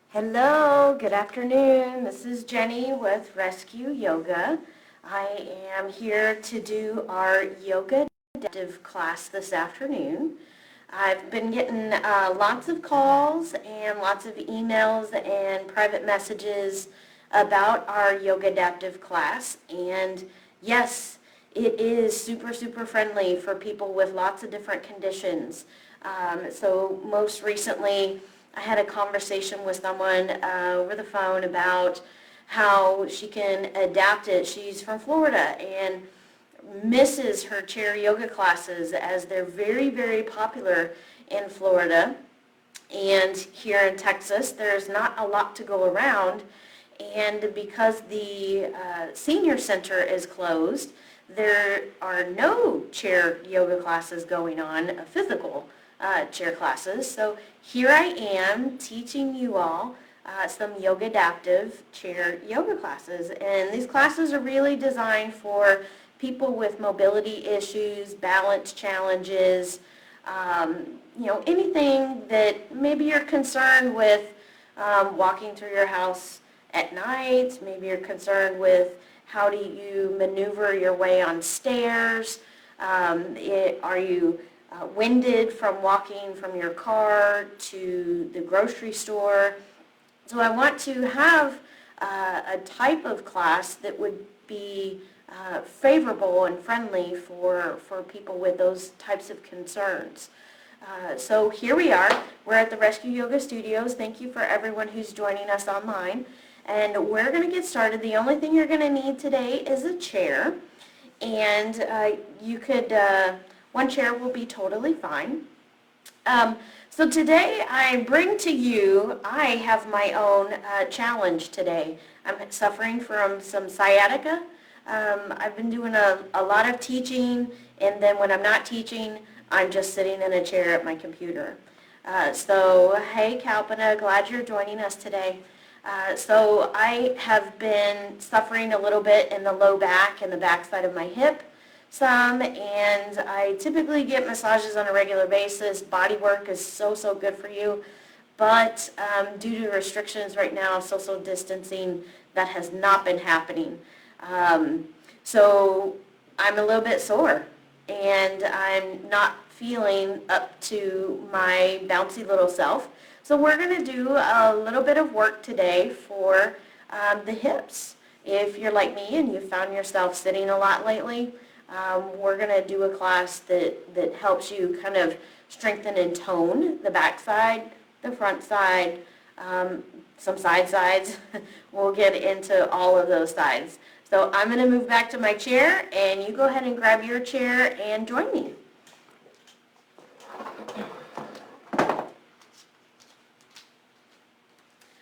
Hello, good afternoon. This is Jenny with Rescue Yoga. I am here to do our YOGAdaptive class this afternoon. I've been getting lots of calls and lots of emails and private messages about our YOGAdaptive class, and yes, it is super friendly for people with lots of different conditions. So most recently I had a conversation with someone over the phone about how she can adapt it. She's from Florida and misses her chair yoga classes as they're very popular in Florida. And here in Texas, there's not a lot to go around. And because the senior center is closed, there are no chair yoga classes going on, physical chair classes. So here I am teaching you all some YOGAdaptive chair yoga classes. And these classes are really designed for people with mobility issues, balance challenges, anything that maybe you're concerned with walking through your house at night. Maybe you're concerned with how do you maneuver your way on stairs. Are you winded from walking from your car to the grocery store? So I want to have a type of class that would be favorable and friendly for people with those types of concerns. So here we are. We're at the Rescue Yoga Studios. Thank you for everyone who's joining us online. And we're going to get started. The only thing you're going to need today is a chair. And one chair will be totally fine. So today I bring to you, I have my own challenge today. I'm suffering from some sciatica. I've been doing a lot of teaching, and then when I'm not teaching, I'm just sitting in a chair at my computer. So hey Kalpana, glad you're joining us today. So I have been suffering a little bit in the low back and the back side of my hip some, and I typically get massages on a regular basis. Body work is so good for you, but due to restrictions right now, social distancing, that has not been happening. So I'm a little bit sore, and I'm not feeling up to my bouncy little self. So we're going to do a little bit of work today for the hips. If you're like me and you found yourself sitting a lot lately, we're going to do a class that helps you kind of strengthen and tone the back side, the front side, some sides. We'll get into all of those sides. So I'm going to move back to my chair, and you go ahead and grab your chair and join me.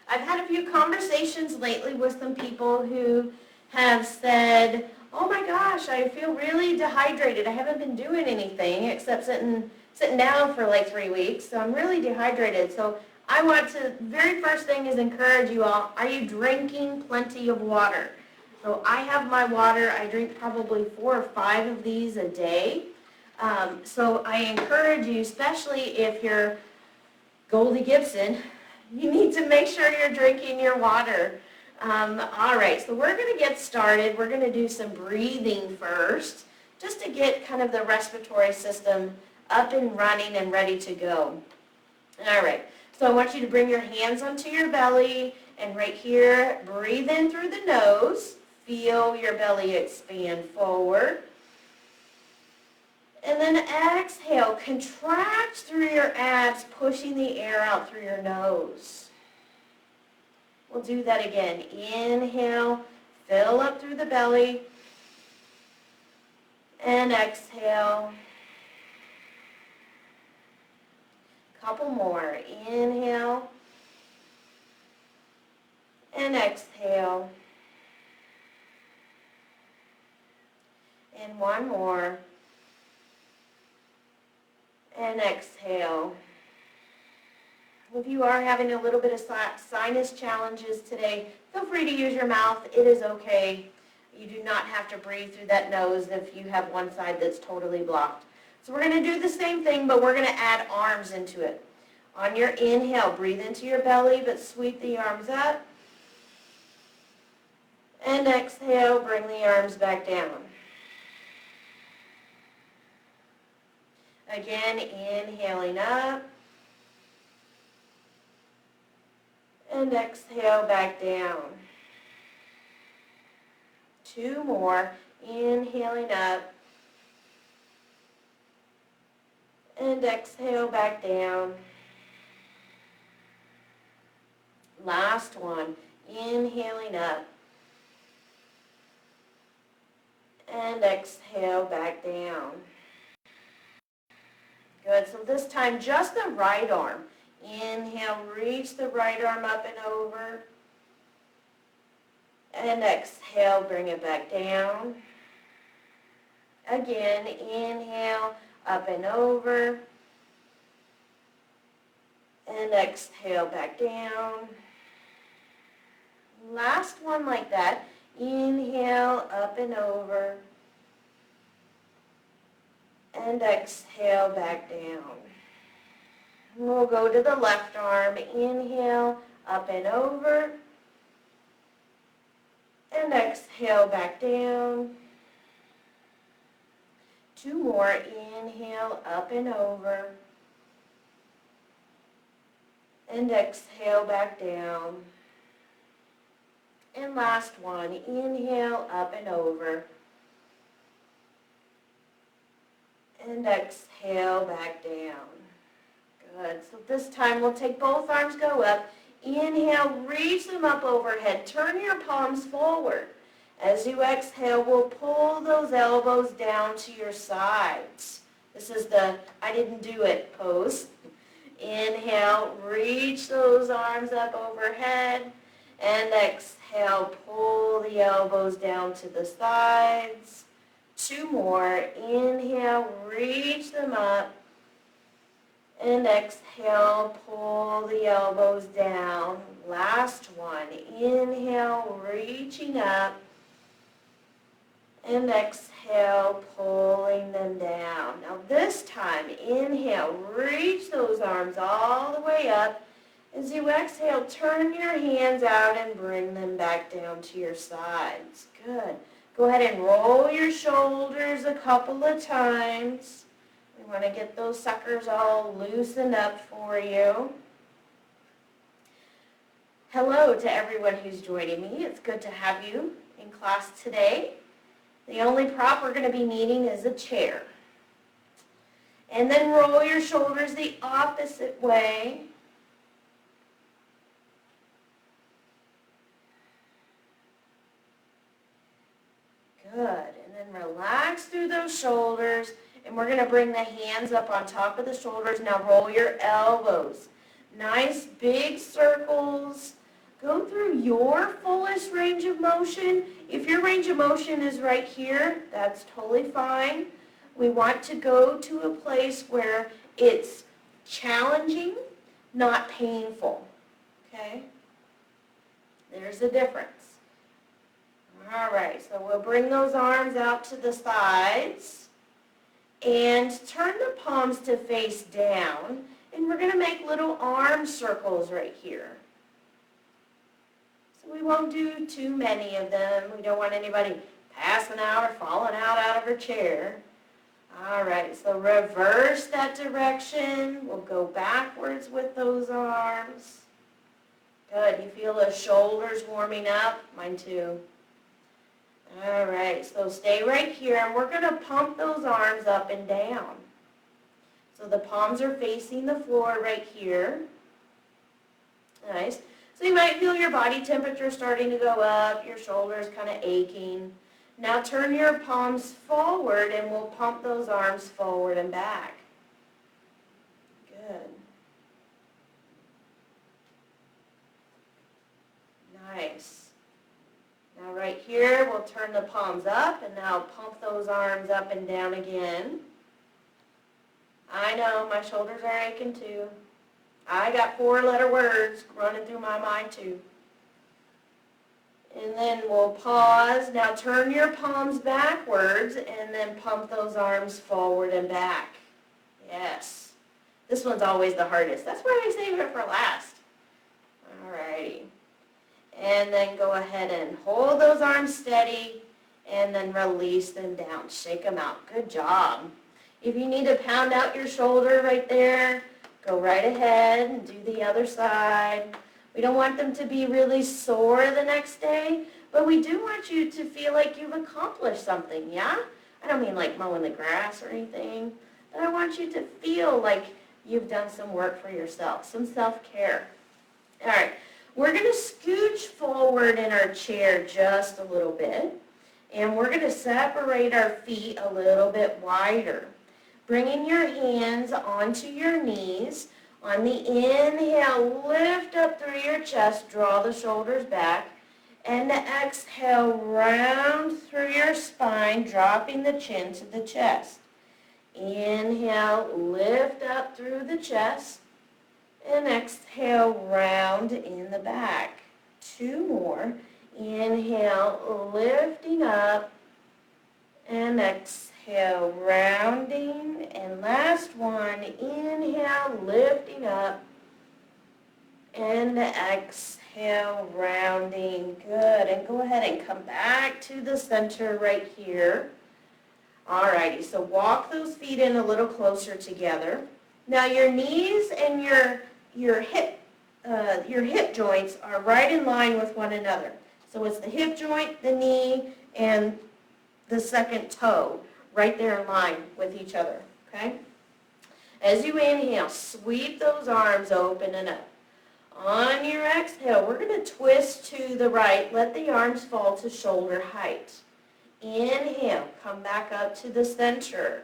I've had a few conversations lately with some people who have said, oh my gosh, I feel really dehydrated. I haven't been doing anything except sitting down for like 3 weeks, so I'm really dehydrated. So I want to, very first thing is encourage you all, are you drinking plenty of water? So I have my water. I drink probably 4 or 5 of these a day. So I encourage you, especially if you're Goldie Gibson, you need to make sure you're drinking your water. All right, so we're going to get started. We're going to do some breathing first, just to get kind of the respiratory system up and running and ready to go. All right, so I want you to bring your hands onto your belly, and right here, breathe in through the nose. Feel your belly expand forward. And then exhale, contract through your abs, pushing the air out through your nose. We'll do that again. Inhale, fill up through the belly, and exhale. Couple more. Inhale, and exhale. And one more. And exhale. If you are having a little bit of sinus challenges today, feel free to use your mouth. It is okay. You do not have to breathe through that nose if you have one side that's totally blocked. So we're going to do the same thing, but we're going to add arms into it. On your inhale, breathe into your belly, but sweep the arms up. And exhale, bring the arms back down. Again, inhaling up. And exhale, back down. 2 more. Inhaling up. And exhale, back down. Last one. Inhaling up. And exhale, back down. Good. So this time, just the right arm. Inhale, reach the right arm up and over. And exhale, bring it back down. Again, inhale, up and over. And exhale, back down. Last one like that. Inhale, up and over. And exhale, back down. We'll go to the left arm. Inhale, up and over. And exhale, back down. 2 more. Inhale, up and over. And exhale, back down. And last one. Inhale, up and over. And exhale, back down. Good. So this time we'll take both arms, go up. Inhale, reach them up overhead. Turn your palms forward. As you exhale, we'll pull those elbows down to your sides. This is the I didn't do it pose. Inhale, reach those arms up overhead. And exhale, pull the elbows down to the sides. 2 more. Inhale, reach them up. And exhale, pull the elbows down. Last one. Inhale, reaching up. And exhale, pulling them down. Now this time, inhale, reach those arms all the way up. As you exhale, turn your hands out and bring them back down to your sides. Good. Go ahead and roll your shoulders a couple of times. We want to get those suckers all loosened up for you. Hello to everyone who's joining me. It's good to have you in class today. The only prop we're going to be needing is a chair. And then roll your shoulders the opposite way. Good. And then relax through those shoulders. And we're going to bring the hands up on top of the shoulders. Now roll your elbows. Nice big circles. Go through your fullest range of motion. If your range of motion is right here, that's totally fine. We want to go to a place where it's challenging, not painful. Okay? There's a difference. All right, so we'll bring those arms out to the sides and turn the palms to face down. And we're going to make little arm circles right here. So we won't do too many of them. We don't want anybody passing out or falling out of her chair. All right, so reverse that direction. We'll go backwards with those arms. Good. You feel the shoulders warming up? Mine too. All right, so stay right here, and we're going to pump those arms up and down. So the palms are facing the floor right here. Nice. So you might feel your body temperature starting to go up, your shoulders kind of aching. Now turn your palms forward, and we'll pump those arms forward and back. Good. Nice. Now right here, we'll turn the palms up, and now pump those arms up and down again. I know, my shoulders are aching too. I got 4-letter words running through my mind too. And then we'll pause. Now turn your palms backwards, and then pump those arms forward and back. Yes. This one's always the hardest. That's why I save it for last. Alrighty. And then go ahead and hold those arms steady and then release them down. Shake them out. Good job. If you need to pound out your shoulder right there, go right ahead and do the other side. We don't want them to be really sore the next day, but we do want you to feel like you've accomplished something, yeah? I don't mean like mowing the grass or anything, but I want you to feel like you've done some work for yourself, some self-care. All right, we're going to scooch forward in our chair just a little bit, and we're going to separate our feet a little bit wider. Bringing your hands onto your knees. On the inhale, lift up through your chest, draw the shoulders back. And the exhale, round through your spine, dropping the chin to the chest. Inhale, lift up through the chest. And exhale, round in the back. 2 more. Inhale, lifting up. And exhale, rounding. And last one, inhale, lifting up. And exhale, rounding. Good. And go ahead and come back to the center right here. Alrighty, so walk those feet in a little closer together. Now your knees and your hip joints are right in line with one another. So it's the hip joint, the knee, and the second toe right there in line with each other, okay? As you inhale, sweep those arms open and up. On your exhale, we're going to twist to the right. Let the arms fall to shoulder height. Inhale, come back up to the center.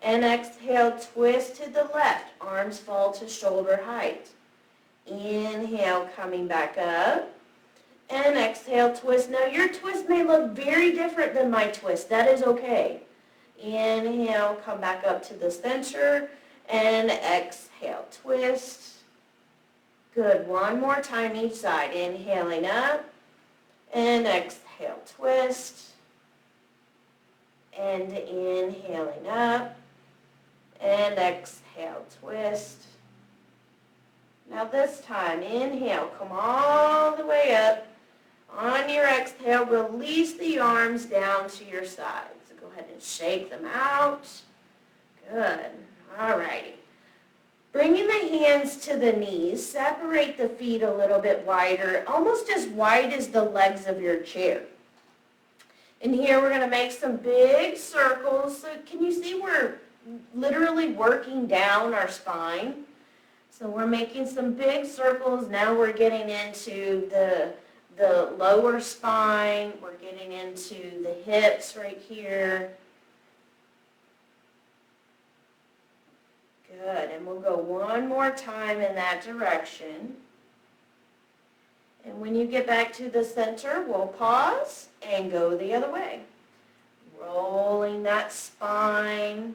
And exhale, twist to the left. Arms fall to shoulder height. Inhale, coming back up. And exhale, twist. Now your twist may look very different than my twist. That is okay. Inhale, come back up to the center. And exhale, twist. Good. One more time each side. Inhaling up. And exhale, twist. And inhaling up. And exhale, twist. Now this time, inhale, come all the way up. On your exhale, release the arms down to your sides. So go ahead and shake them out. Good. All righty. Bringing the hands to the knees, separate the feet a little bit wider, almost as wide as the legs of your chair. And here we're going to make some big circles. So can you see we're literally working down our spine? So we're making some big circles. Now we're getting into the lower spine. We're getting into the hips right here. Good, and we'll go one more time in that direction. And when you get back to the center, we'll pause and go the other way. Rolling that spine.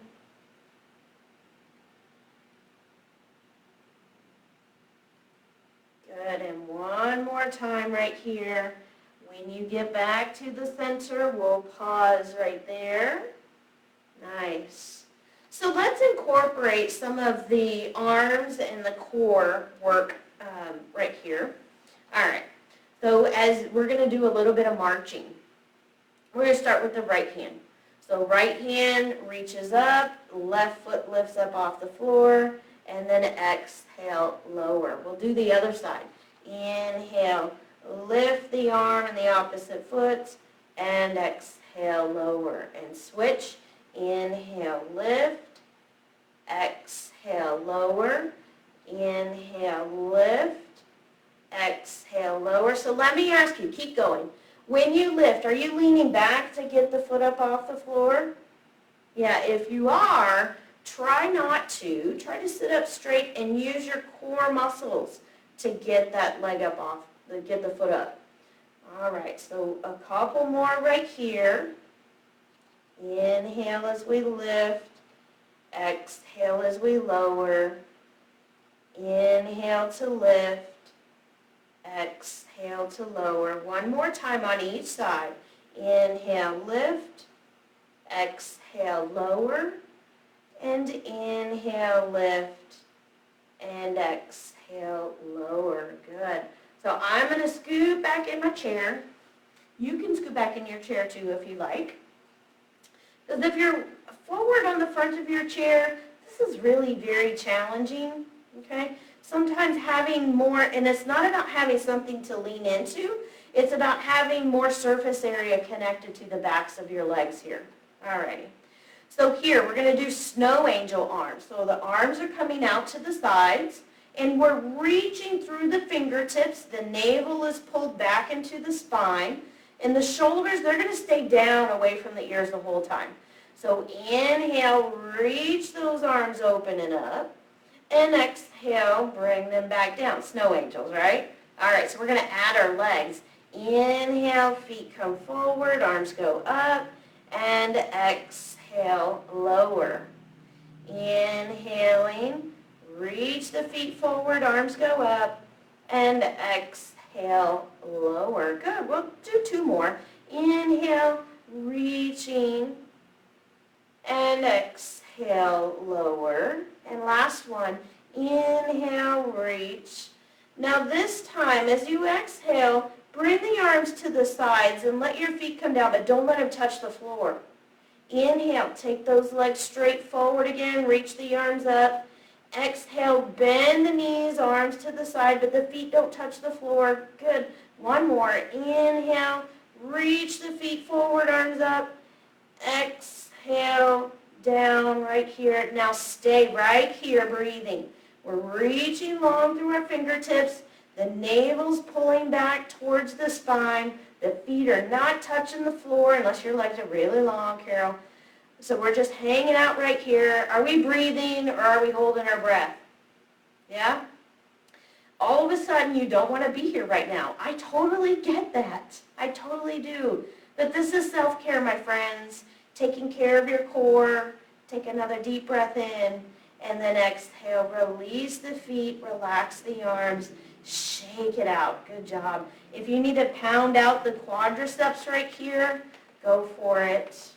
Good, and one more time right here. When you get back to the center, we'll pause right there. Nice. So let's incorporate some of the arms and the core work right here. All right, so as we're going to do a little bit of marching. We're going to start with the right hand. So right hand reaches up, left foot lifts up off the floor, and then exhale, lower. We'll do the other side. Inhale, lift the arm and the opposite foot, and exhale, lower. And switch. Inhale, lift. Exhale, lower. Inhale, lift. Exhale, lower. So let me ask you, keep going. When you lift, are you leaning back to get the foot up off the floor? Yeah, if you are, try not to. Try to sit up straight and use your core muscles to get that leg up off, to get the foot up. All right, so a couple more right here. Inhale as we lift. Exhale as we lower. Inhale to lift. Exhale to lower. One more time on each side. Inhale, lift. Exhale, lower. And inhale, lift. and exhale, lower. Good. So I'm going to scoot back in my chair. You can scoot back in your chair too if you like. Because if you're forward on the front of your chair, this is really very challenging, okay? Sometimes having more, and it's not about having something to lean into, it's about having more surface area connected to the backs of your legs here. Alrighty. So here, we're going to do snow angel arms. So the arms are coming out to the sides, and we're reaching through the fingertips. The navel is pulled back into the spine, and the shoulders, they're going to stay down away from the ears the whole time. So inhale, reach those arms open and up, and exhale, bring them back down. Snow angels, right? All right, so we're going to add our legs. Inhale, feet come forward, arms go up, and exhale, lower. Inhaling, reach the feet forward, arms go up, and exhale, lower. Good, we'll do two more. Inhale, reaching, and exhale, lower. And last one, inhale, reach. Now this time, as you exhale, bring the arms to the sides and let your feet come down, but don't let them touch the floor. Inhale, take those legs straight forward again, reach the arms up. Exhale, bend the knees, arms to the side, but the feet don't touch the floor. Good. One more. Inhale, reach the feet forward, arms up. Exhale, down right here. Now stay right here breathing. We're reaching long through our fingertips. The navel's pulling back towards the spine. The feet are not touching the floor unless your legs are really long, Carol. So we're just hanging out right here. Are we breathing or are we holding our breath? Yeah? All of a sudden you don't want to be here right now. I totally get that. I totally do. But this is self-care, my friends. Taking care of your core. Take another deep breath in. And then exhale. Release the feet. Relax the arms. Shake it out. Good job. If you need to pound out the quadriceps right here, go for it.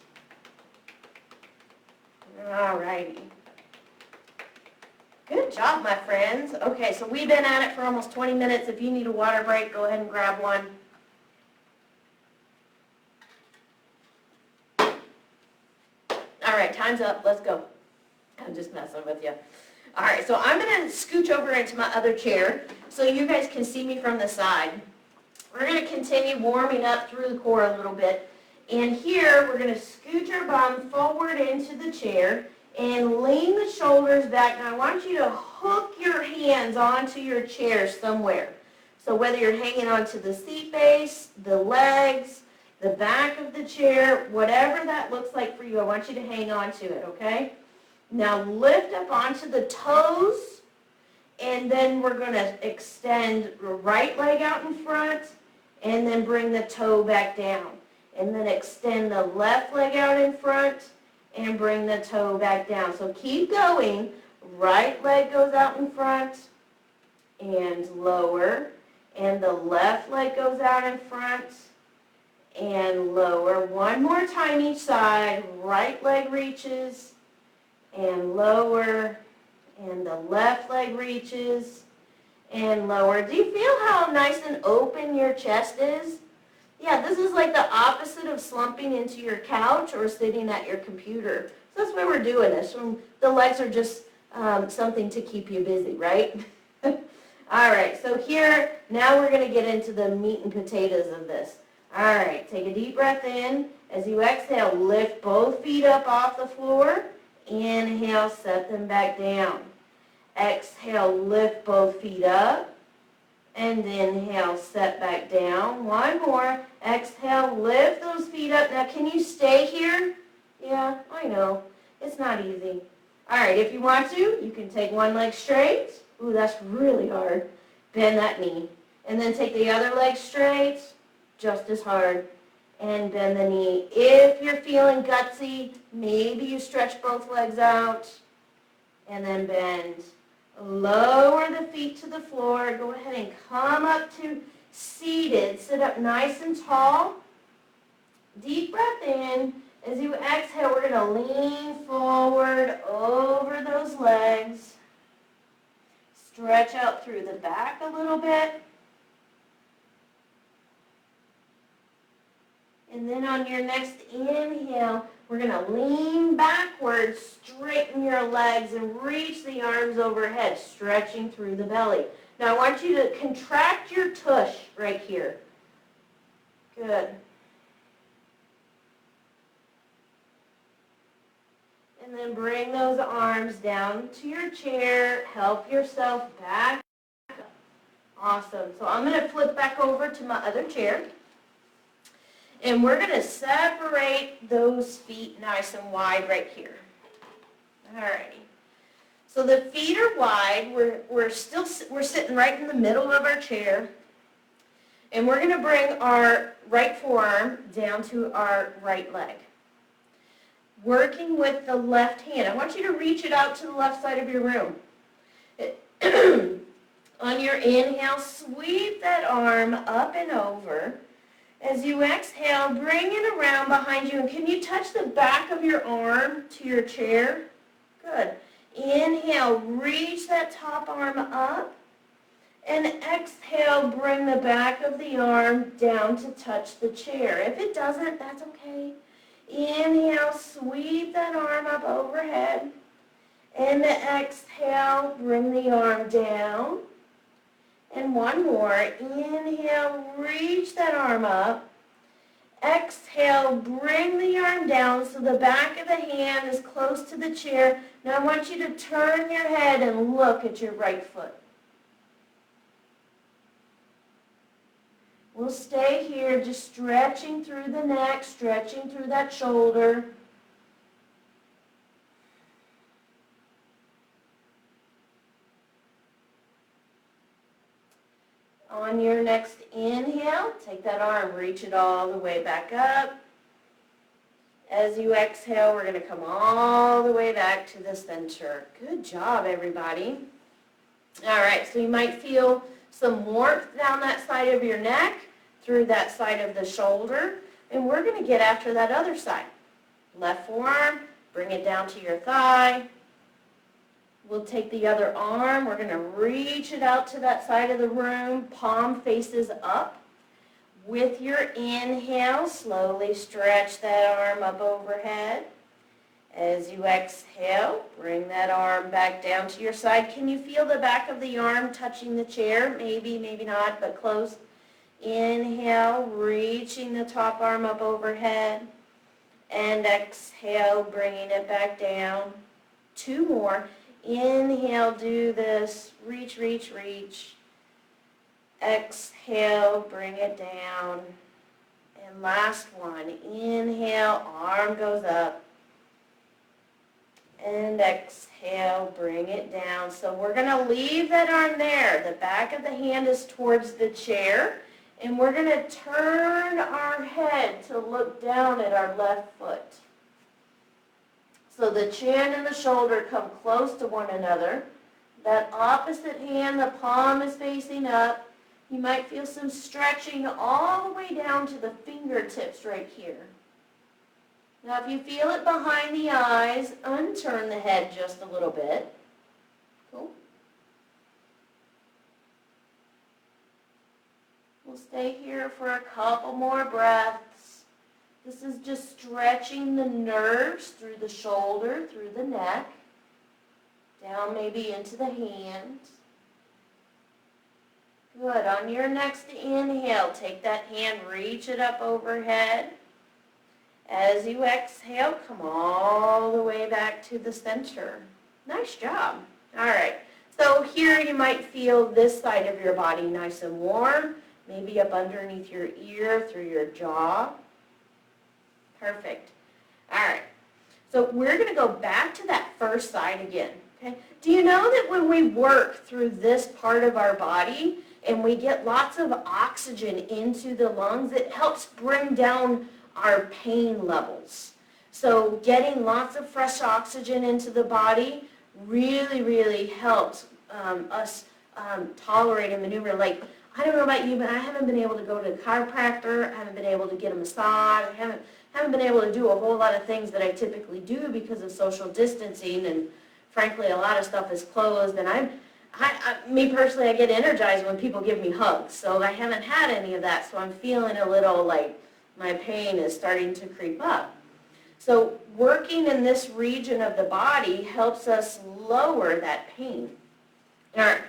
All righty. Good job, my friends. Okay, so we've been at it for almost 20 minutes. If you need a water break, go ahead and grab one. All right, time's up. Let's go. I'm just messing with you. All right, so I'm going to scooch over into my other chair so you guys can see me from the side. We're going to continue warming up through the core a little bit. And here, we're going to scooch our bum forward into the chair and lean the shoulders back. Now, I want you to hook your hands onto your chair somewhere. So whether you're hanging onto the seat base, the legs, the back of the chair, whatever that looks like for you, I want you to hang on to it, okay? Now, lift up onto the toes, and then we're going to extend the right leg out in front, and then bring the toe back down. And then extend the left leg out in front and bring the toe back down. So keep going. Right leg goes out in front and lower. And the left leg goes out in front and lower. One more time each side. Right leg reaches and lower. And the left leg reaches and lower. Do you feel how nice and open your chest is? Yeah, this is like the opposite of slumping into your couch or sitting at your computer. So that's why we're doing this. The legs are just something to keep you busy, right? All right, so here, now we're going to get into the meat and potatoes of this. All right, take a deep breath in. As you exhale, lift both feet up off the floor. Inhale, set them back down. Exhale, lift both feet up. And inhale, set back down. One more. Exhale, lift those feet up. Now, can you stay here? Yeah, I know. It's not easy. All right, if you want to, you can take one leg straight. Ooh, that's really hard. Bend that knee. And then take the other leg straight, just as hard. And bend the knee. If you're feeling gutsy, maybe you stretch both legs out. And then bend. Lower the feet to the floor. Go ahead and come up to seated. Sit up nice and tall. Deep breath in. As you exhale, we're going to lean forward over those legs. stretch out through the back a little bit. And then on your next inhale, we're going to lean backwards, straighten your legs, and reach the arms overhead, stretching through the belly. Now I want you to contract your tush right here. Good. And then bring those arms down to your chair. Help yourself back up. Awesome. So I'm going to flip back over to my other chair. And we're going to separate those feet nice and wide right here. Alrighty. So the feet are wide. We're sitting right in the middle of our chair. And we're going to bring our right forearm down to our right leg. Working with the left hand. I want you to reach it out to the left side of your room. On your inhale, sweep that arm up and over. As you exhale, bring it around behind you. And can you touch the back of your arm to your chair? Good. Inhale, reach that top arm up. And exhale, bring the back of the arm down to touch the chair. If it doesn't, that's okay. Inhale, sweep that arm up overhead. And exhale, bring the arm down. And one more. Inhale, reach that arm up. Exhale, bring the arm down so the back of the hand is close to the chair. Now I want you to turn your head and look at your right foot. We'll stay here just stretching through the neck, stretching through that shoulder. On your next inhale, take that arm, reach it all the way back up. As you exhale, we're going to come all the way back to the center. Good job, everybody. All right, so you might feel some warmth down that side of your neck, through that side of the shoulder, and we're going to get after that other side. Left forearm, bring it down to your thigh. We'll take the other arm, we're going to reach it out to that side of the room, palm faces up. With your inhale, slowly stretch that arm up overhead. As you exhale, bring that arm back down to your side. Can you feel the back of the arm touching the chair? Maybe, maybe not, but close. Inhale, reaching the top arm up overhead. And exhale, bringing it back down. Two more. Inhale, do this. Reach, reach, reach. Exhale, bring it down. And last one. Inhale, arm goes up. And exhale, bring it down. So we're going to leave that arm there. The back of the hand is towards the chair. And we're going to turn our head to look down at our left foot. So the chin and the shoulder come close to one another. That opposite hand, the palm is facing up. You might feel some stretching all the way down to the fingertips right here. Now if you feel it behind the eyes, unturn the head just a little bit. Cool. We'll stay here for a couple more breaths. This is just stretching the nerves through the shoulder, through the neck, down maybe into the hands. Good. On your next inhale, take that hand, reach it up overhead. As you exhale, come all the way back to the center. Nice job. All right. So here you might feel this side of your body nice and warm, maybe up underneath your ear, through your jaw. Perfect. All right. So we're going to go back to that first side again. Okay? Do you know that when we work through this part of our body and we get lots of oxygen into the lungs, it helps bring down our pain levels. So getting lots of fresh oxygen into the body really, really helps us tolerate and maneuver. Like, I don't know about you, but I haven't been able to go to a chiropractor. I haven't been able to get a massage. I haven't been able to do a whole lot of things that I typically do because of social distancing, and frankly, a lot of stuff is closed. And Me personally, I get energized when people give me hugs, so I haven't had any of that, so I'm feeling a little like my pain is starting to creep up. So working in this region of the body helps us lower that pain. All right,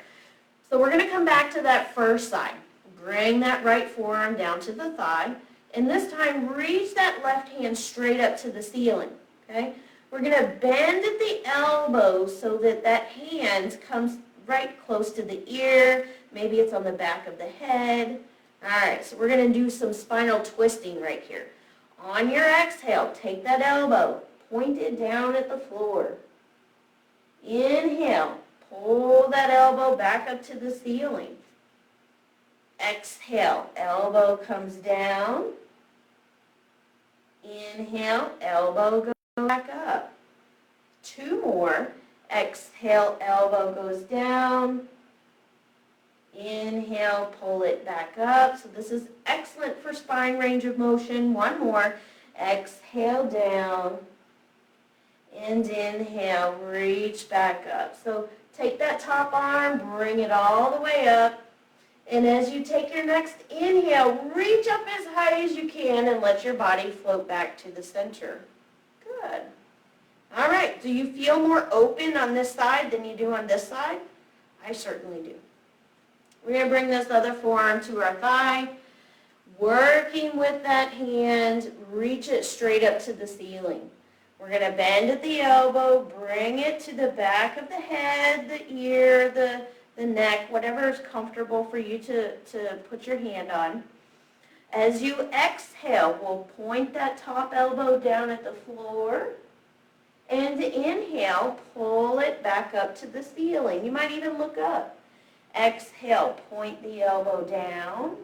so we're going to come back to that first side. Bring that right forearm down to the thigh, and this time reach that left hand straight up to the ceiling, okay? We're going to bend at the elbow so that that hand comes right close to the ear. Maybe it's on the back of the head. All right, so we're going to do some spinal twisting right here. On your exhale, take that elbow, point it down at the floor. Inhale, pull that elbow back up to the ceiling. Exhale, elbow comes down. Inhale, elbow goes back up. 2 more. Exhale, elbow goes down. Inhale, pull it back up. So this is excellent for spine range of motion. 1 more. Exhale down. And inhale, reach back up. So take that top arm, bring it all the way up. And as you take your next inhale, reach up as high as you can and let your body float back to the center. Good. All right, do you feel more open on this side than you do on this side? I certainly do. We're going to bring this other forearm to our thigh. Working with that hand, reach it straight up to the ceiling. We're going to bend at the elbow, bring it to the back of the head, the ear, the neck, whatever is comfortable for you to put your hand on. As you exhale, we'll point that top elbow down at the floor. And inhale, pull it back up to the ceiling. You might even look up. Exhale, point the elbow down.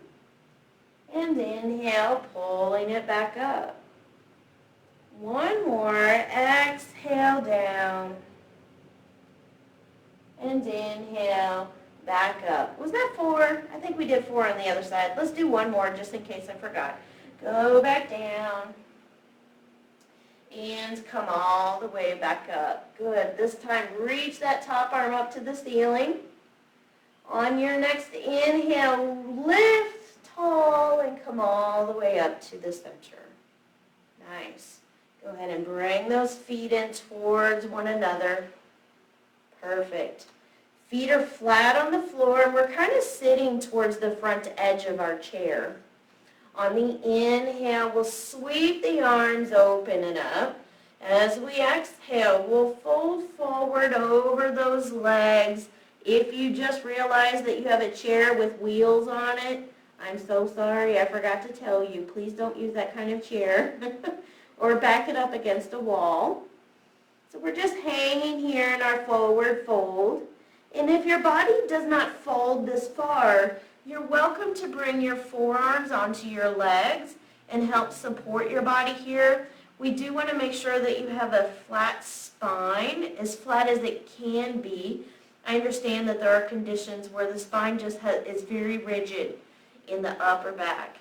And inhale, pulling it back up. 1 more. Exhale down. And inhale, back up. Was that 4? I think we did 4 on the other side. Let's do 1 more just in case I forgot. Go back down. And come all the way back up. Good. This time, reach that top arm up to the ceiling. On your next inhale, lift tall and come all the way up to the center. Nice. Go ahead and bring those feet in towards one another. Perfect. Feet are flat on the floor, and we're kind of sitting towards the front edge of our chair. On the inhale, we'll sweep the arms open and up. As we exhale, we'll fold forward over those legs. If you just realized that you have a chair with wheels on it, I'm so sorry, I forgot to tell you. Please don't use that kind of chair or back it up against a wall. So we're just hanging here in our forward fold. And if your body does not fold this far, you're welcome to bring your forearms onto your legs and help support your body here. We do want to make sure that you have a flat spine, as flat as it can be. I understand that there are conditions where the spine just is very rigid in the upper back.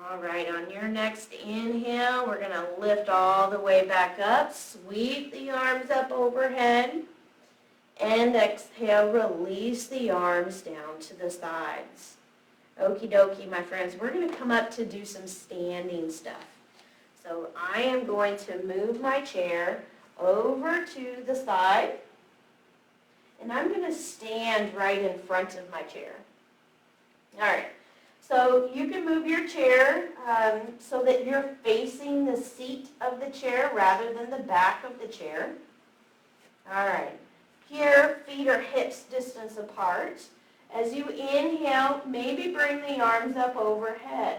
All right, on your next inhale, we're going to lift all the way back up, sweep the arms up overhead, and exhale, release the arms down to the sides. Okie dokie, my friends, we're going to come up to do some standing stuff. So I am going to move my chair over to the side, and I'm going to stand right in front of my chair. All right. So you can move your chair so that you're facing the seat of the chair rather than the back of the chair. All right. Here, feet are hips distance apart. As you inhale, maybe bring the arms up overhead.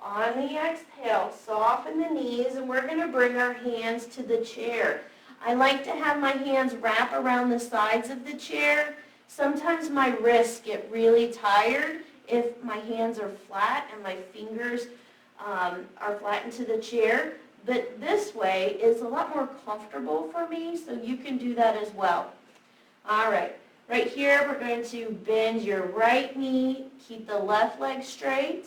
On the exhale, soften the knees, and we're going to bring our hands to the chair. I like to have my hands wrap around the sides of the chair. Sometimes my wrists get really tired if my hands are flat and my fingers are flattened to the chair. But this way is a lot more comfortable for me, so you can do that as well. All right. Right here, we're going to bend your right knee, keep the left leg straight,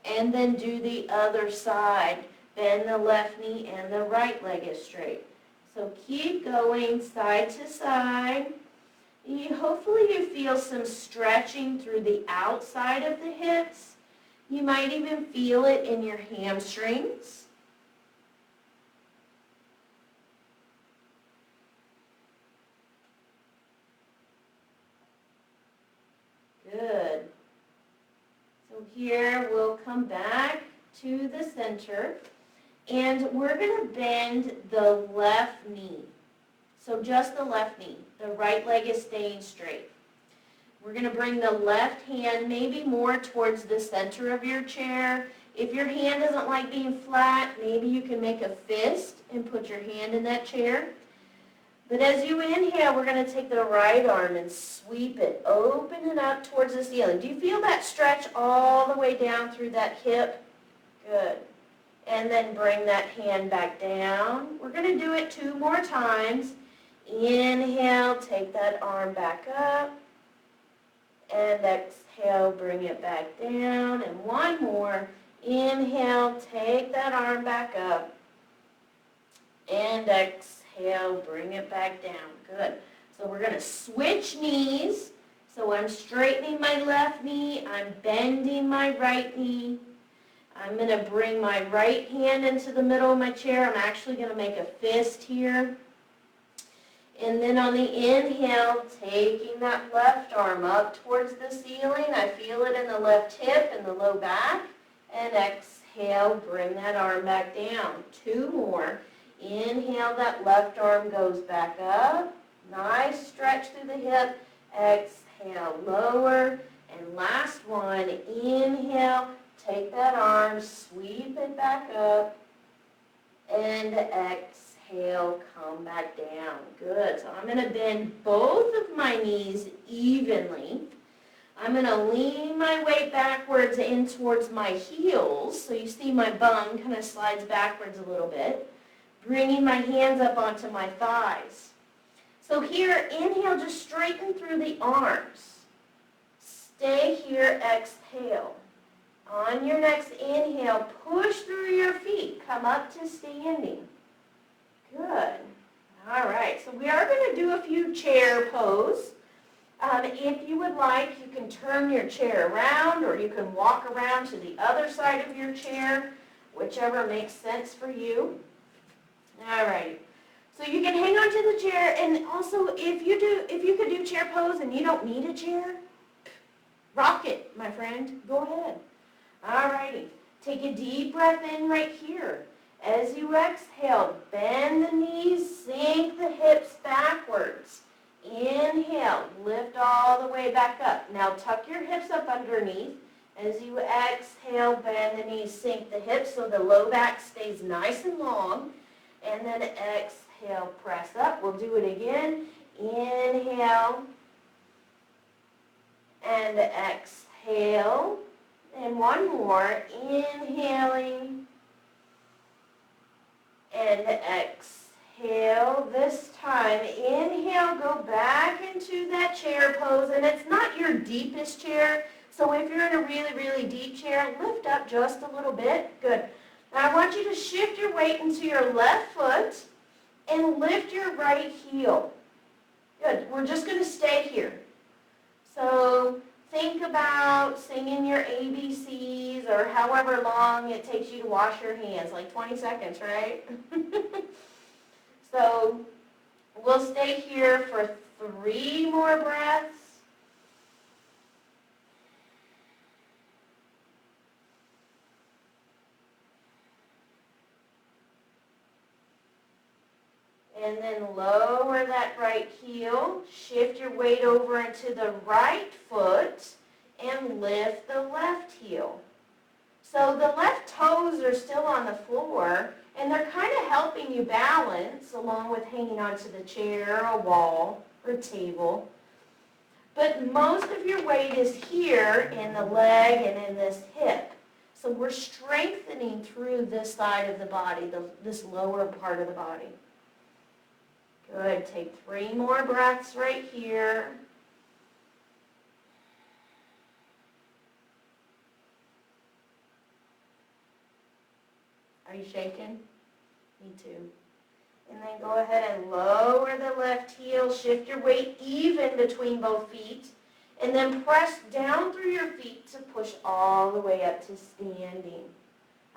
and then do the other side. Bend the left knee and the right leg is straight. So keep going side to side. Hopefully you feel some stretching through the outside of the hips. You might even feel it in your hamstrings. Good. So here we'll come back to the center, and we're going to bend the left knee. So just the left knee. The right leg is staying straight. We're going to bring the left hand maybe more towards the center of your chair. If your hand doesn't like being flat, maybe you can make a fist and put your hand in that chair. But as you inhale, we're going to take the right arm and sweep it, open it up towards the ceiling. Do you feel that stretch all the way down through that hip? Good. And then bring that hand back down. We're going to do it 2 more times. Inhale, take that arm back up. And exhale, bring it back down. And 1 more. Inhale, take that arm back up. And exhale, bring it back down. Good. So we're going to switch knees. So I'm straightening my left knee. I'm bending my right knee. I'm going to bring my right hand into the middle of my chair. I'm actually going to make a fist here. And then on the inhale, taking that left arm up towards the ceiling. I feel it in the left hip and the low back. And exhale, bring that arm back down. 2 more. Inhale, that left arm goes back up. Nice stretch through the hip. Exhale, lower. And last one, inhale, take that arm, sweep it back up. And exhale, come back down. Good. So I'm going to bend both of my knees evenly. I'm going to lean my weight backwards in towards my heels. So you see my bum kind of slides backwards a little bit. Bringing my hands up onto my thighs. So here, inhale, just straighten through the arms. Stay here, exhale. On your next inhale, push through your feet. Come up to standing. Good. All right, so we are going to do a few chair pose. If you would like, you can turn your chair around, or you can walk around to the other side of your chair, whichever makes sense for you. All right. So you can hang on to the chair, and also if you could do chair pose and you don't need a chair, rock it, my friend. Go ahead. All righty. Take a deep breath in right here. As you exhale, bend the knees, sink the hips backwards. Inhale, lift all the way back up. Now tuck your hips up underneath. As you exhale, bend the knees, sink the hips so the low back stays nice and long. And then exhale, press up. We'll do it again. Inhale and exhale. And 1 more. Inhaling and exhale. This time, inhale, go back into that chair pose. And it's not your deepest chair. So if you're in a really, really deep chair, lift up just a little bit. Good. Now I want you to shift your weight into your left foot and lift your right heel. Good. We're just going to stay here. So think about singing your ABCs or however long it takes you to wash your hands, like 20 seconds, right? So we'll stay here for 3 more breaths. And then lower that right heel, shift your weight over into the right foot, and lift the left heel. So the left toes are still on the floor, and they're kind of helping you balance along with hanging onto the chair, a wall, or table. But most of your weight is here in the leg and in this hip. So we're strengthening through this side of the body, this lower part of the body. Good. Take 3 more breaths right here. Are you shaking? Me too. And then go ahead and lower the left heel. Shift your weight even between both feet. And then press down through your feet to push all the way up to standing.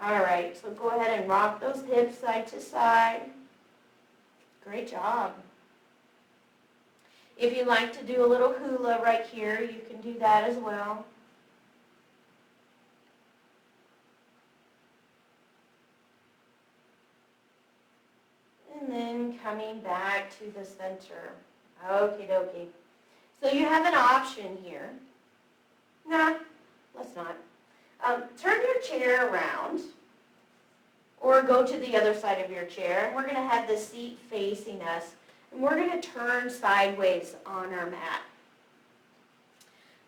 All right, so go ahead and rock those hips side to side. Great job. If you'd like to do a little hula right here, you can do that as well. And then coming back to the center. Okie dokie. So you have an option here. Nah, let's not. Turn your chair around or go to the other side of your chair. We're going to have the seat facing us, and we're going to turn sideways on our mat.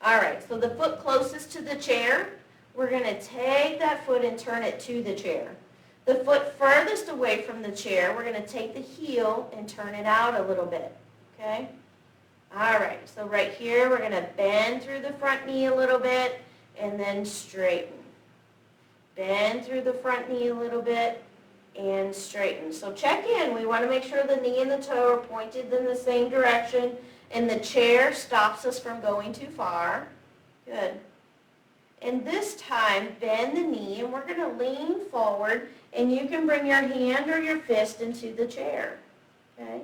All right, so the foot closest to the chair, we're going to take that foot and turn it to the chair. The foot furthest away from the chair, we're going to take the heel and turn it out a little bit, okay? All right, so right here, we're going to bend through the front knee a little bit and then straighten. Bend through the front knee a little bit and straighten. So check in. We want to make sure the knee and the toe are pointed in the same direction and the chair stops us from going too far. Good. And this time, bend the knee and we're going to lean forward and you can bring your hand or your fist into the chair. Okay?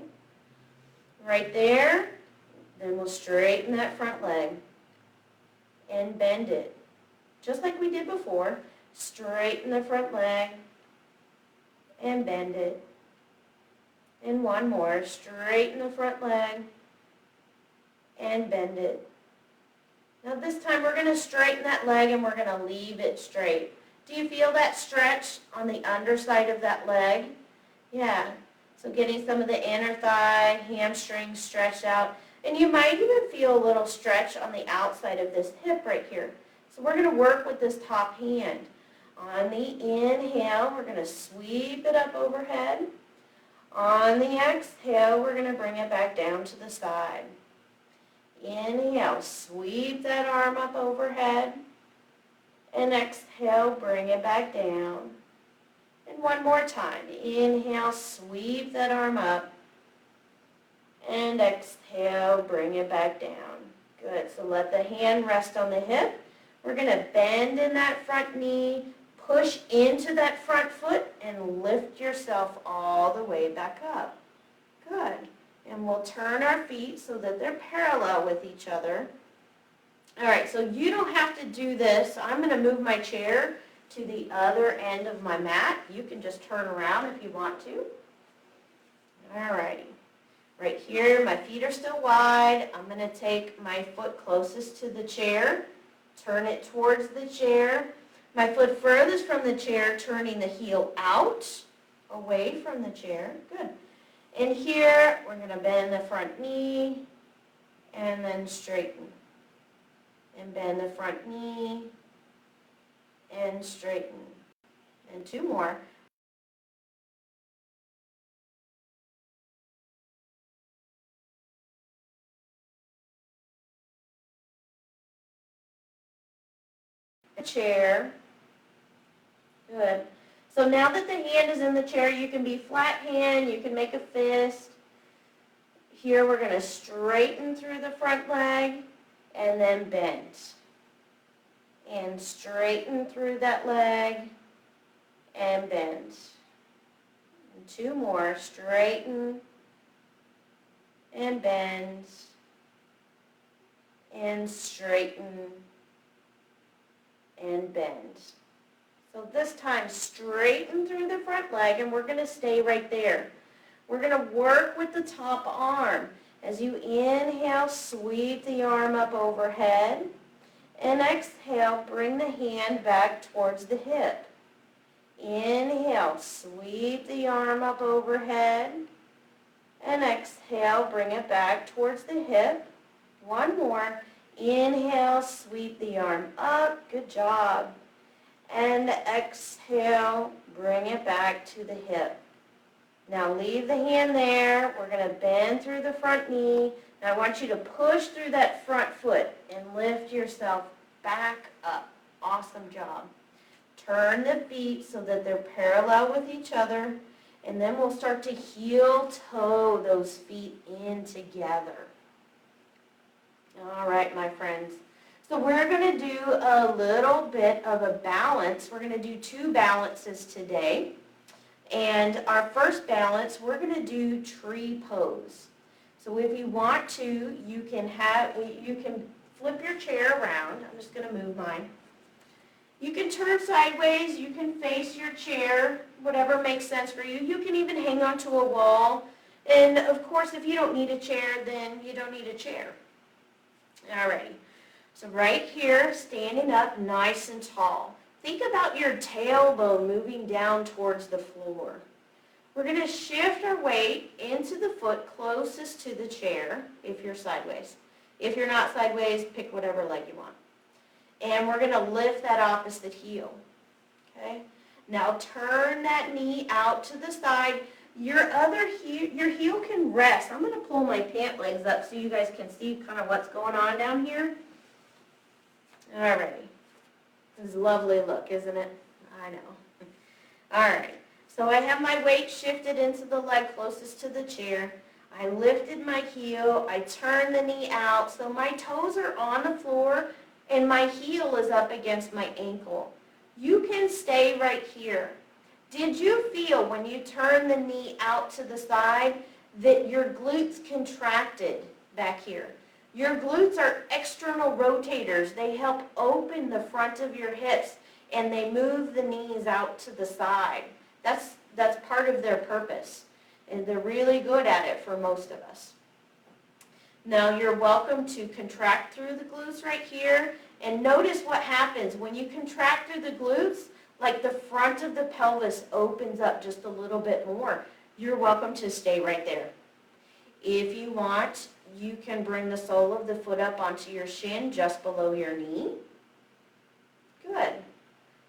Right there. Then we'll straighten that front leg and bend it. Just like we did before. Straighten the front leg and bend it. And one more. Straighten the front leg and bend it. Now this time we're going to straighten that leg and we're going to leave it straight. Do you feel that stretch on the underside of that leg? Yeah. So getting some of the inner thigh, hamstring stretched out. And you might even feel a little stretch on the outside of this hip right here. So we're going to work with this top hand. On the inhale, we're going to sweep it up overhead. On the exhale, we're going to bring it back down to the side. Inhale, sweep that arm up overhead. And exhale, bring it back down. And one more time. Inhale, sweep that arm up. And exhale, bring it back down. Good. So let the hand rest on the hip. We're going to bend in that front knee, push into that front foot, and lift yourself all the way back up. Good. And we'll turn our feet so that they're parallel with each other. All right, so you don't have to do this. I'm going to move my chair to the other end of my mat. You can just turn around if you want to. All righty. Right here, my feet are still wide. I'm going to take my foot closest to the chair, turn it towards the chair. My foot furthest from the chair, turning the heel out, away from the chair. Good. And here, we're going to bend the front knee and then straighten. And bend the front knee and straighten. And two more. Chair. Good. So now that the hand is in the chair, you can be flat hand, you can make a fist. Here we're going to straighten through the front leg and then bend. And straighten through that leg and bend. And two more. Straighten and bend and straighten and bend. So this time, straighten through the front leg, and we're going to stay right there. We're going to work with the top arm. As you inhale, sweep the arm up overhead, and exhale, bring the hand back towards the hip. Inhale, sweep the arm up overhead, and exhale, bring it back towards the hip. One more. Inhale, sweep the arm up. Good job. And exhale, bring it back to the hip. Now leave the hand there. We're going to bend through the front knee. Now I want you to push through that front foot and lift yourself back up. Awesome job. Turn the feet so that they're parallel with each other. And then we'll start to heel toe those feet in together. All right, my friends. So we're going to do a little bit of a balance. We're going to do 2 balances today. And our first balance, we're going to do tree pose. So if you want to, you can flip your chair around. I'm just going to move mine. You can turn sideways, you can face your chair, whatever makes sense for you. You can even hang onto a wall. And of course, if you don't need a chair, then you don't need a chair. Alrighty. So right here, standing up nice and tall. Think about your tailbone moving down towards the floor. We're going to shift our weight into the foot closest to the chair if you're sideways. If you're not sideways, pick whatever leg you want. And we're going to lift that opposite heel. Okay? Now turn that knee out to the side. Your heel can rest. I'm going to pull my pant legs up so you guys can see kind of what's going on down here. Alrighty. This is a lovely look, isn't it? I know. Alright. So I have my weight shifted into the leg closest to the chair. I lifted my heel. I turned the knee out so my toes are on the floor and my heel is up against my ankle. You can stay right here. Did you feel when you turn the knee out to the side that your glutes contracted back here? Your glutes are external rotators. They help open the front of your hips and they move the knees out to the side. That's part of their purpose. And they're really good at it for most of us. Now you're welcome to contract through the glutes right here. And notice what happens when you contract through the glutes, like the front of the pelvis opens up just a little bit more. You're welcome to stay right there. If you want, you can bring the sole of the foot up onto your shin just below your knee. Good.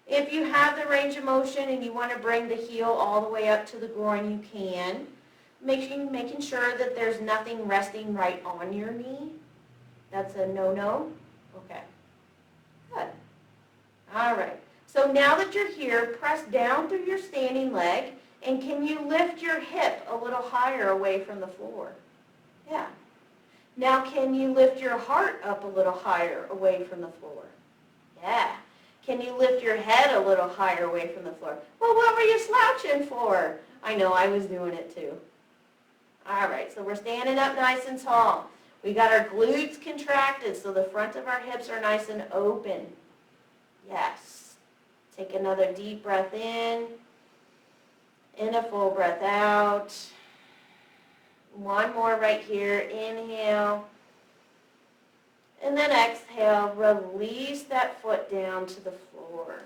If you have the range of motion and you want to bring the heel all the way up to the groin, you can. Making sure that there's nothing resting right on your knee. That's a no-no. Okay. Good. All right. So now that you're here, press down through your standing leg, and can you lift your hip a little higher away from the floor? Yeah. Now can you lift your heart up a little higher away from the floor? Yeah. Can you lift your head a little higher away from the floor? Well, what were you slouching for? I know, I was doing it too. All right, so we're standing up nice and tall. We got our glutes contracted, so the front of our hips are nice and open. Yes. Take another deep breath in and a full breath out. One more right here. Inhale. And then exhale. Release that foot down to the floor.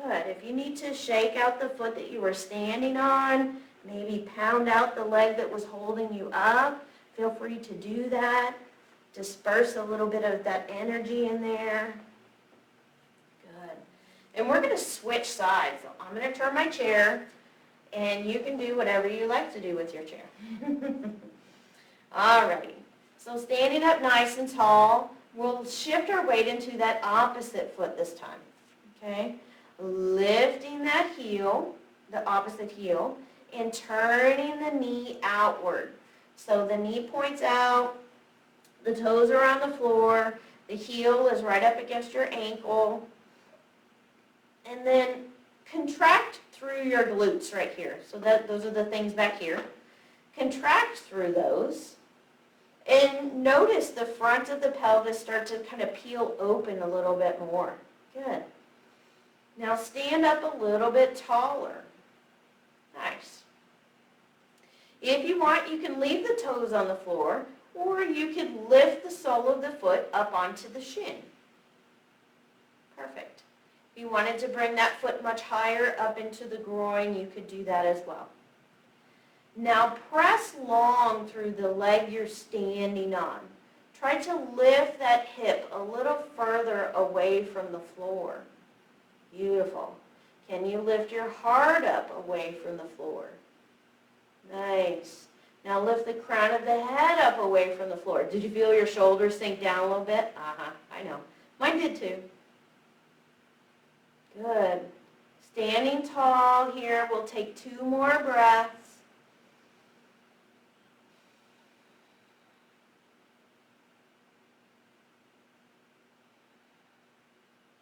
Good. If you need to shake out the foot that you were standing on, maybe pound out the leg that was holding you up, feel free to do that. Disperse a little bit of that energy in there. Good. And we're going to switch sides. So I'm going to turn my chair, and you can do whatever you like to do with your chair. Alrighty. So standing up nice and tall, we'll shift our weight into that opposite foot this time. Okay? Lifting that heel, the opposite heel, and turning the knee outward. So the knee points out, the toes are on the floor, the heel is right up against your ankle, and then contract through your glutes right here. So those are the things back here. Contract through those, and notice the front of the pelvis start to kind of peel open a little bit more. Good. Now stand up a little bit taller. Nice. If you want, you can leave the toes on the floor, or you can lift the sole of the foot up onto the shin. Perfect. If you wanted to bring that foot much higher up into the groin, you could do that as well. Now press long through the leg you're standing on. Try to lift that hip a little further away from the floor. Beautiful. Can you lift your heart up away from the floor? Nice. Now lift the crown of the head up away from the floor. Did you feel your shoulders sink down a little bit? I know. Mine did too. Good. Standing tall here, we'll take 2 more breaths.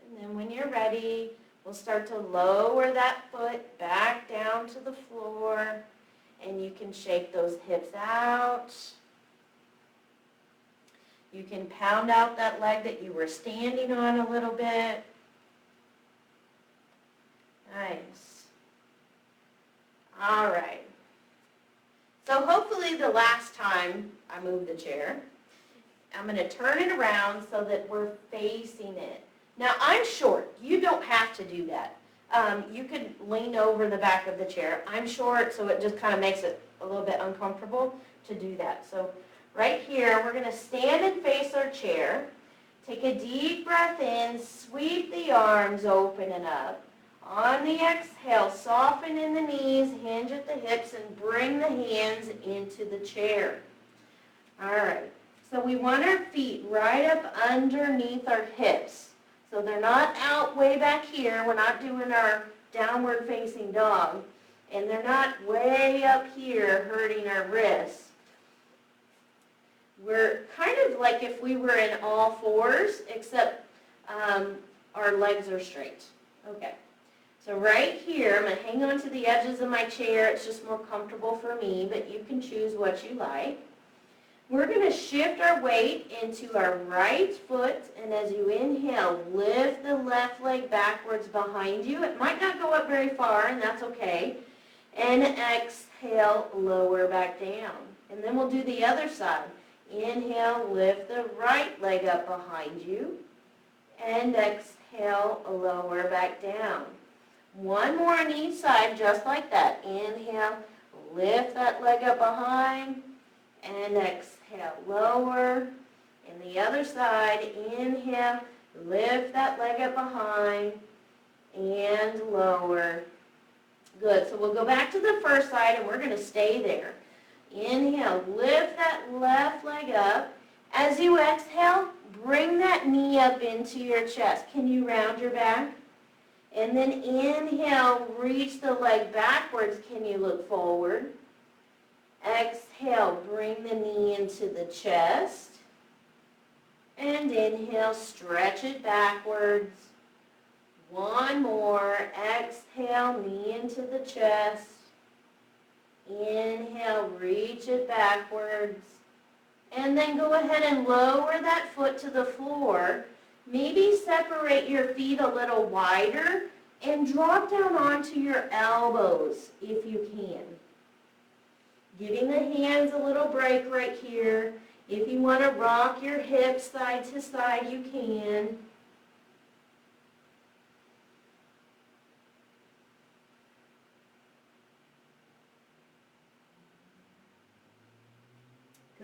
And then when you're ready, we'll start to lower that foot back down to the floor, and you can shake those hips out. You can pound out that leg that you were standing on a little bit. Nice. All right. So hopefully the last time I move the chair, I'm going to turn it around so that we're facing it. Now I'm short. You don't have to do that. You could lean over the back of the chair. I'm short, so it just kind of makes it a little bit uncomfortable to do that. So right here, we're going to stand and face our chair. Take a deep breath in, sweep the arms open and up. On the exhale, soften in the knees, hinge at the hips, and bring the hands into the chair. All right, so we want our feet right up underneath our hips. So they're not out way back here. We're not doing our downward facing dog. And they're not way up here hurting our wrists. We're kind of like if we were in all fours, except our legs are straight. Okay. So right here, I'm going to hang on to the edges of my chair. It's just more comfortable for me, but you can choose what you like. We're going to shift our weight into our right foot, and as you inhale, lift the left leg backwards behind you. It might not go up very far, and that's okay. And exhale, lower back down. And then we'll do the other side. Inhale, lift the right leg up behind you, and exhale, lower back down. One more on each side, just like that. Inhale, lift that leg up behind, and exhale, lower. And the other side, inhale, lift that leg up behind, and lower. Good, so we'll go back to the first side, and we're going to stay there. Inhale, lift that left leg up. As you exhale, bring that knee up into your chest. Can you round your back? And then inhale, reach the leg backwards. Can you look forward? Exhale, bring the knee into the chest. And inhale, stretch it backwards. One more. Exhale, knee into the chest. Inhale, reach it backwards. And then go ahead and lower that foot to the floor. Maybe separate your feet a little wider and drop down onto your elbows if you can. Giving the hands a little break right here. If you want to rock your hips side to side, you can.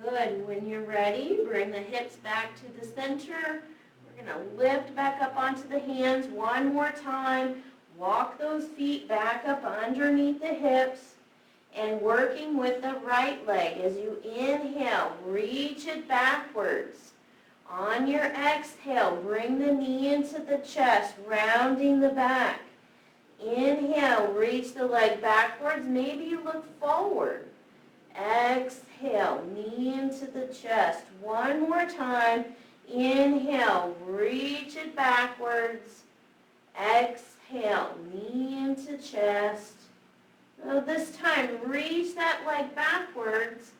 Good. When you're ready, bring the hips back to the center. We're going to lift back up onto the hands one more time. Walk those feet back up underneath the hips. And working with the right leg. As you inhale, reach it backwards. On your exhale, bring the knee into the chest, rounding the back. Inhale, reach the leg backwards. Maybe you look forward. Exhale, knee into the chest. One more time. Inhale, reach it backwards. Exhale, knee into chest. Now this time, reach that leg backwards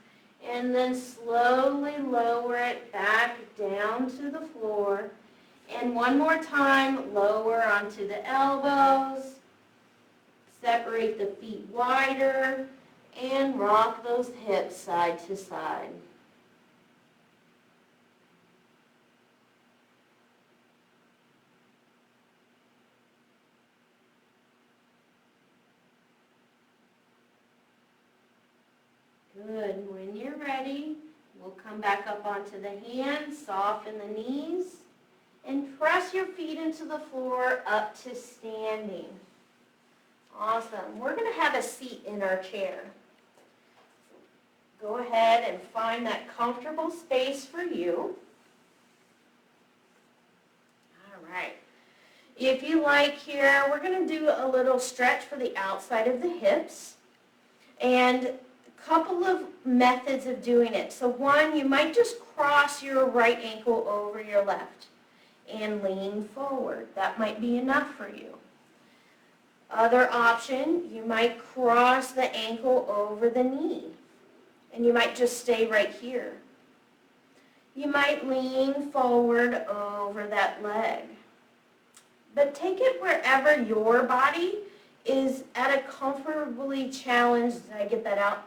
and then slowly lower it back down to the floor. And one more time, lower onto the elbows. Separate the feet wider. And rock those hips side to side. Good. When you're ready, we'll come back up onto the hands, soften the knees, and press your feet into the floor up to standing. Awesome. We're going to have a seat in our chair. Go ahead and find that comfortable space for you. All right. If you like here, we're going to do a little stretch for the outside of the hips. And a couple of methods of doing it. So one, you might just cross your right ankle over your left. and lean forward. That might be enough for you. Other option, you might cross the ankle over the knee, and you might just stay right here. You might lean forward over that leg. But take it wherever your body is at a comfortably challenged, did I get that out?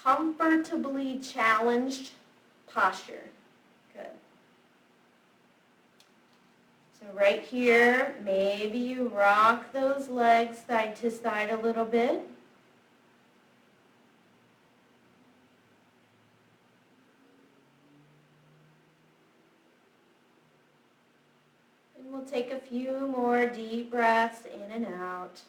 Comfortably challenged posture. Good. So right here, maybe you rock those legs side to side a little bit. And we'll take a few more deep breaths in and out.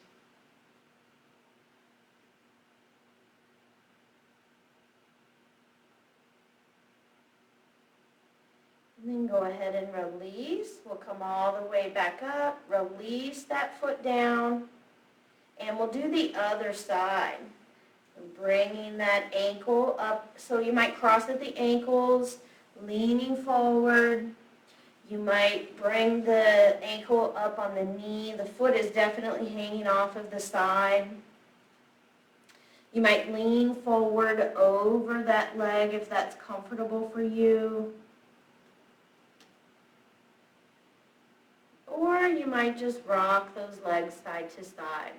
And then go ahead and release. We'll come all the way back up. Release that foot down. And we'll do the other side. Bringing that ankle up. So you might cross at the ankles, leaning forward. You might bring the ankle up on the knee. The foot is definitely hanging off of the side. You might lean forward over that leg if that's comfortable for you. Or you might just rock those legs side to side.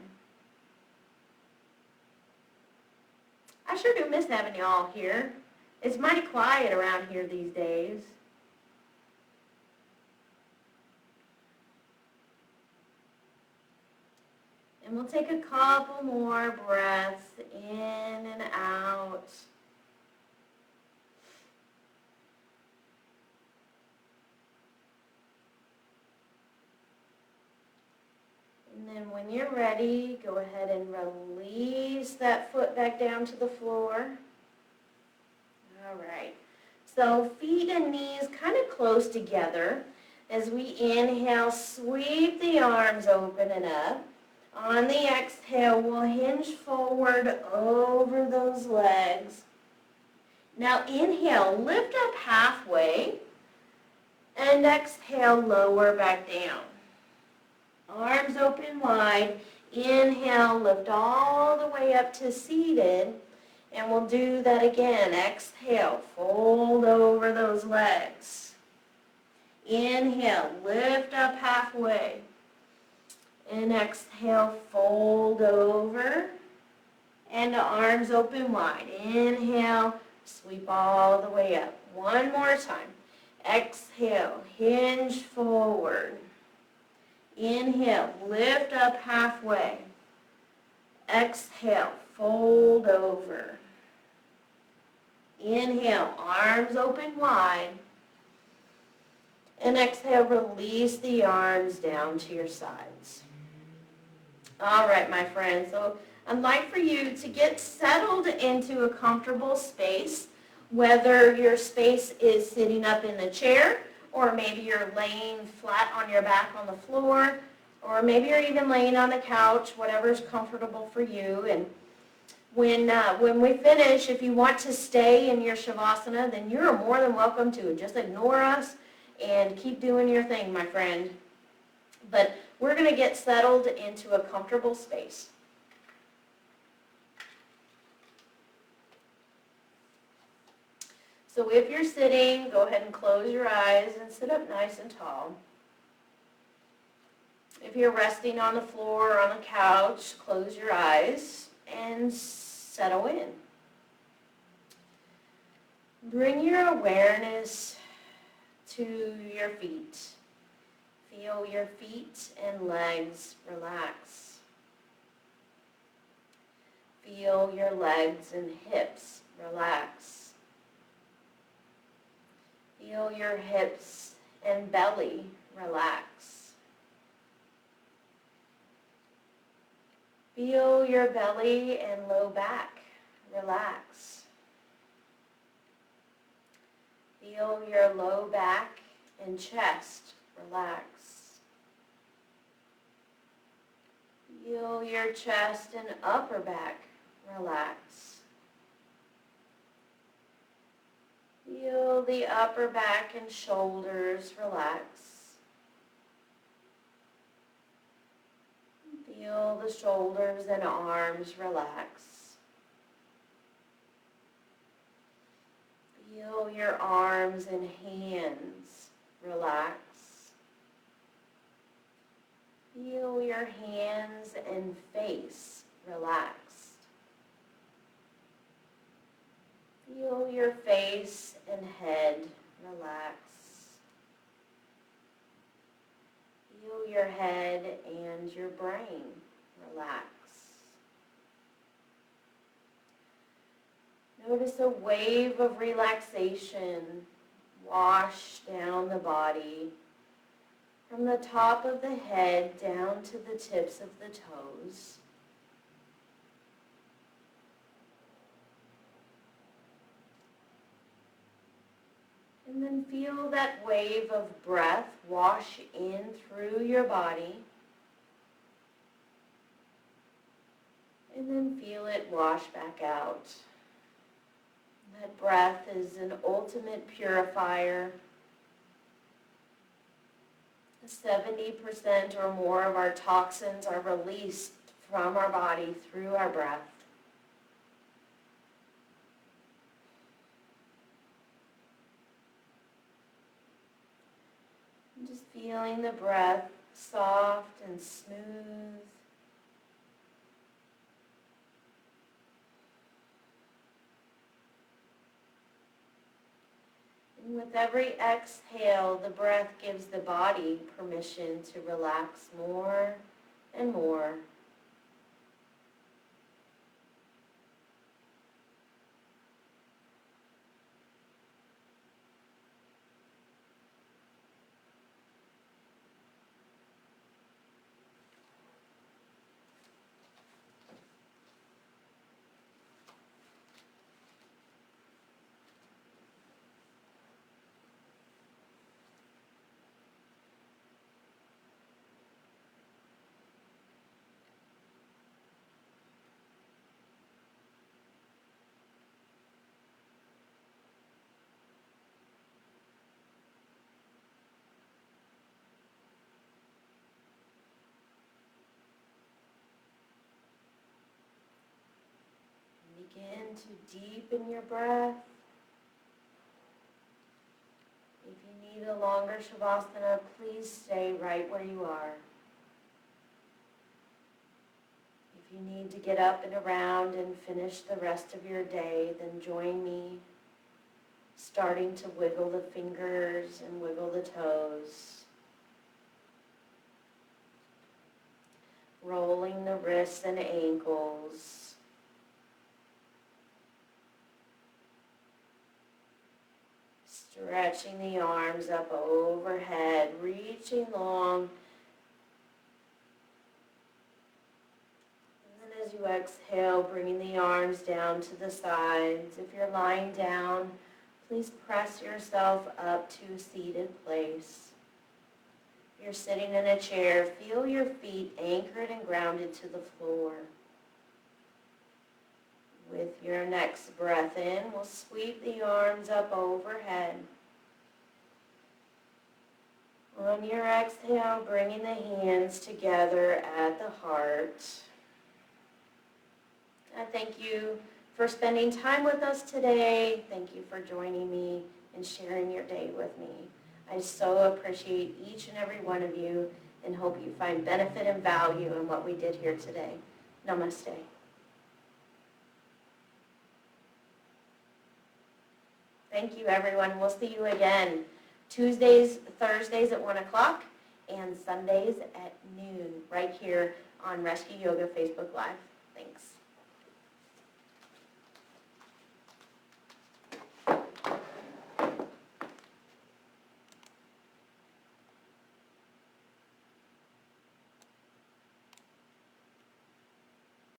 I sure do miss having y'all here. It's mighty quiet around here these days. And we'll take a couple more breaths in and out. And then when you're ready, go ahead and release that foot back down to the floor. All right. So feet and knees kind of close together. As we inhale, sweep the arms open and up. On the exhale, we'll hinge forward over those legs. Now inhale, lift up halfway, and exhale, lower back down. Arms open wide. Inhale, lift all the way up to seated, and we'll do that again. Exhale, fold over those legs. Inhale, lift up halfway. And exhale, fold over, and the arms open wide. Inhale, sweep all the way up. One more time. Exhale, hinge forward. Inhale, lift up halfway. Exhale, fold over. Inhale, arms open wide. And exhale, release the arms down to your sides. All right, my friends, so I'd like for you to get settled into a comfortable space, whether your space is sitting up in the chair, or maybe you're laying flat on your back on the floor, or maybe you're even laying on the couch, whatever's comfortable for you. And when we finish, if you want to stay in your Shavasana, then you're more than welcome to. Just ignore us and keep doing your thing, my friend. But we're going to get settled into a comfortable space. So if you're sitting, go ahead and close your eyes and sit up nice and tall. If you're resting on the floor or on the couch, close your eyes and settle in. Bring your awareness to your feet. Feel your feet and legs relax. Feel your legs and hips relax. Feel your hips and belly relax. Feel your belly and low back relax. Feel your low back and chest relax. Feel your chest and upper back relax. Feel the upper back and shoulders relax. Feel the shoulders and arms relax. Feel your arms and hands relax. Feel your hands and face relaxed. Feel your face and head relax. Feel your head and your brain relax. Notice a wave of relaxation wash down the body from the top of the head down to the tips of the toes. And then feel that wave of breath wash in through your body. And then feel it wash back out. That breath is an ultimate purifier. 70% or more of our toxins are released from our body through our breath. And just feeling the breath soft and smooth. And with every exhale, the breath gives the body permission to relax more and more. Begin to deepen your breath. If you need a longer Shavasana, please stay right where you are. If you need to get up and around and finish the rest of your day, then join me, starting to wiggle the fingers and wiggle the toes. Rolling the wrists and ankles. Stretching the arms up overhead, reaching long. And then as you exhale, bringing the arms down to the sides. If you're lying down, please press yourself up to a seated place. If you're sitting in a chair, feel your feet anchored and grounded to the floor. With your next breath in, we'll sweep the arms up overhead. On your exhale, bringing the hands together at the heart. I thank you for spending time with us today. Thank you for joining me and sharing your day with me. I so appreciate each and every one of you and hope you find benefit and value in what we did here today. Namaste. Thank you, everyone. We'll see you again Tuesdays, Thursdays at 1 o'clock, and Sundays at noon right here on Rescue Yoga Facebook Live. Thanks.